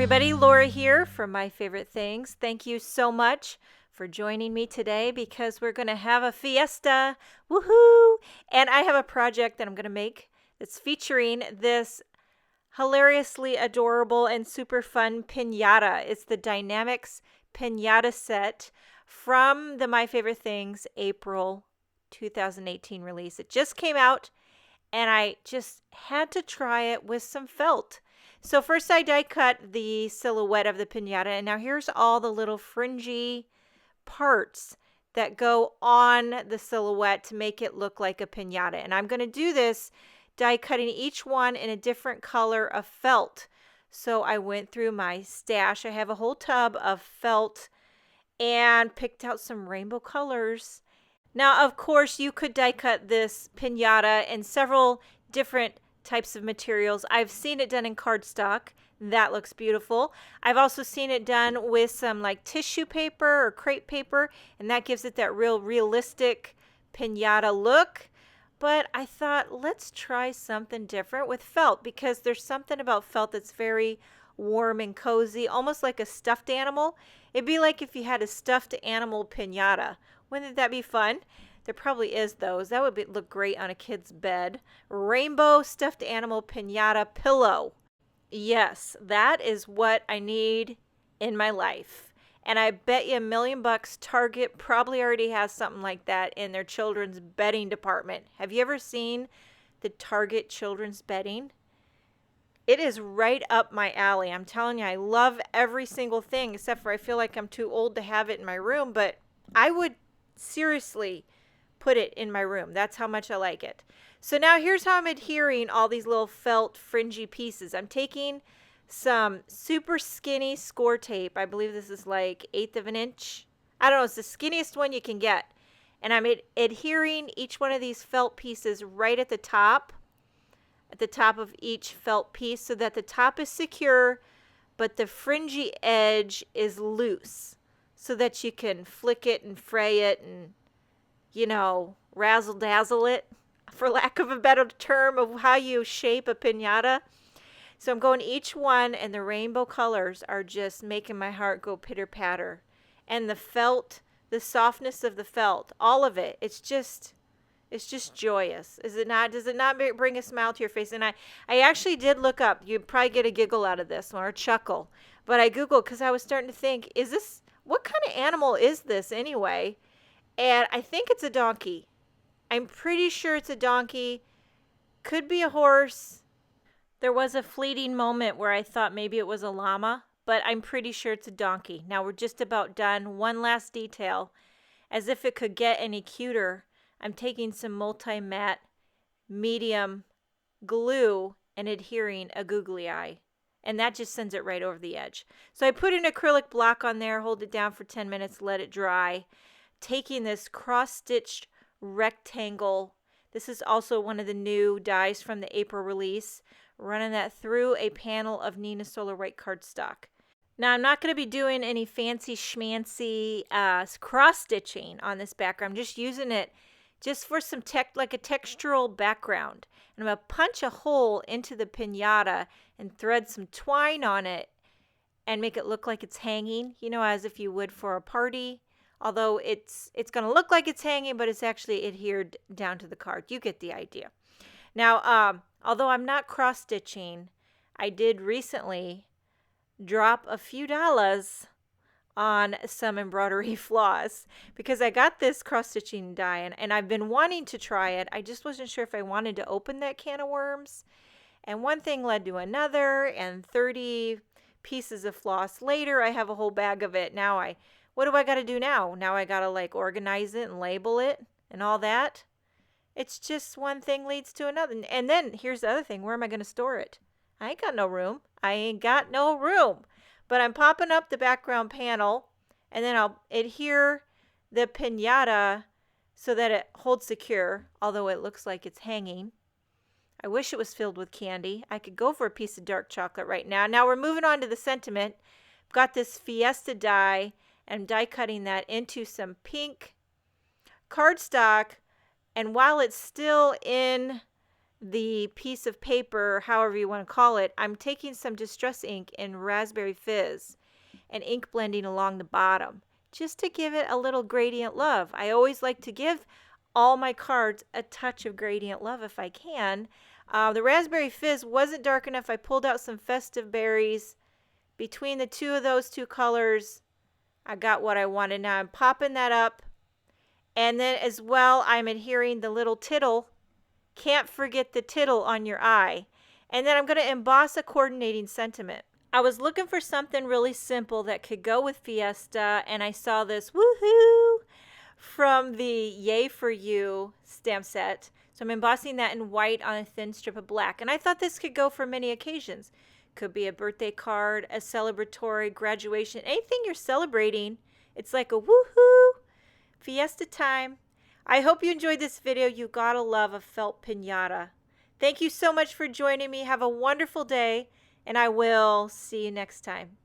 everybody, Laura here from My Favorite Things. Thank you so much for joining me today because we're going to have a fiesta. Woohoo! And I have a project that I'm going to make that's featuring this hilariously adorable and super fun pinata. It's the Die-namics pinata set from the My Favorite Things April 2018 release. It just came out and I just had to try it with some felt. So first I die cut the silhouette of the pinata, and now here's all the little fringy parts that go on the silhouette to make it look like a pinata. And I'm going to do this die cutting each one in a different color of felt. So I went through my stash. I have a whole tub of felt and picked out some rainbow colors. Now, of course, you could die cut this pinata in several different types of materials. I've seen it done in cardstock. That looks beautiful. I've also seen it done with some like tissue paper or crepe paper, and that gives it that real realistic pinata look. But I thought, let's try something different with felt because there's something about felt that's very warm and cozy, almost like a stuffed animal. It'd be like if you had a stuffed animal pinata. Wouldn't that be fun? There probably is those. That would look great on a kid's bed. Rainbow stuffed animal pinata pillow. Yes, that is what I need in my life. And I bet you $1,000,000 Target probably already has something like that in their children's bedding department. Have you ever seen the Target children's bedding? It is right up my alley. I'm telling you, I love every single thing except for I feel like I'm too old to have it in my room, but I would seriously put it in my room. That's how much I like it. So now here's how I'm adhering all these little felt fringy pieces. I'm taking some super skinny score tape. I believe this is like 1/8 of an inch. I don't know. It's the skinniest one you can get. And I'm adhering each one of these felt pieces right at the top of each felt piece so that the top is secure, but the fringy edge is loose so that you can flick it and fray it and, you know, razzle-dazzle it, for lack of a better term of how you shape a pinata. So I'm going each one, and the rainbow colors are just making my heart go pitter-patter. And the felt, the softness of the felt, all of it, it's just joyous. Is it not? Does it not bring a smile to your face? And I actually did look up. You'd probably get a giggle out of this one or a chuckle. But I Googled because I was starting to think, what kind of animal is this anyway? And I think it's a donkey. I'm pretty sure it's a donkey. Could be a horse. There was a fleeting moment where I thought maybe it was a llama, but I'm pretty sure it's a donkey. Now we're just about done. One last detail. As if it could get any cuter, I'm taking some multi-matte medium glue and adhering a googly eye. And that just sends it right over the edge. So I put an acrylic block on there, hold it down for 10 minutes, let it dry. Taking this cross-stitched rectangle, this is also one of the new dies from the April release, running that through a panel of Nina Solar White cardstock. Now I'm not going to be doing any fancy schmancy cross-stitching on this background. I'm just using it just for some like a textural background. And I'm going to punch a hole into the pinata and thread some twine on it and make it look like it's hanging, you know, as if you would for a party. Although it's going to look like it's hanging, but it's actually adhered down to the card. You get the idea. Now, although I'm not cross-stitching, I did recently drop a few dollars on some embroidery floss because I got this cross-stitching die and I've been wanting to try it. I just wasn't sure if I wanted to open that can of worms. And one thing led to another, and 30 pieces of floss later, I have a whole bag of it. What do I got to do now? Now I got to like organize it and label it and all that. It's just one thing leads to another. And then here's the other thing. Where am I going to store it? I ain't got no room. But I'm popping up the background panel, and then I'll adhere the pinata so that it holds secure, although it looks like it's hanging. I wish it was filled with candy. I could go for a piece of dark chocolate right now. Now we're moving on to the sentiment. I've got this Fiesta die, and I'm die cutting that into some pink cardstock. And while it's still in the piece of paper, however you want to call it, I'm taking some Distress ink in Raspberry Fizz and ink blending along the bottom just to give it a little gradient love. I always like to give all my cards a touch of gradient love if I can. The Raspberry Fizz wasn't dark enough. I pulled out some festive berries. Between the two of those two colors, I got what I wanted. Now I'm popping that up. And then as well, I'm adhering the little tittle. Can't forget the tittle on your eye. And then I'm going to emboss a coordinating sentiment. I was looking for something really simple that could go with Fiesta, and I saw this woohoo from the Yay For You stamp set. So I'm embossing that in white on a thin strip of black. And I thought this could go for many occasions. Could be a birthday card, a celebratory graduation, anything you're celebrating. It's like a woohoo, Fiesta time. I hope you enjoyed this video. You gotta love a felt piñata. Thank you so much for joining me. Have a wonderful day, and I will see you next time.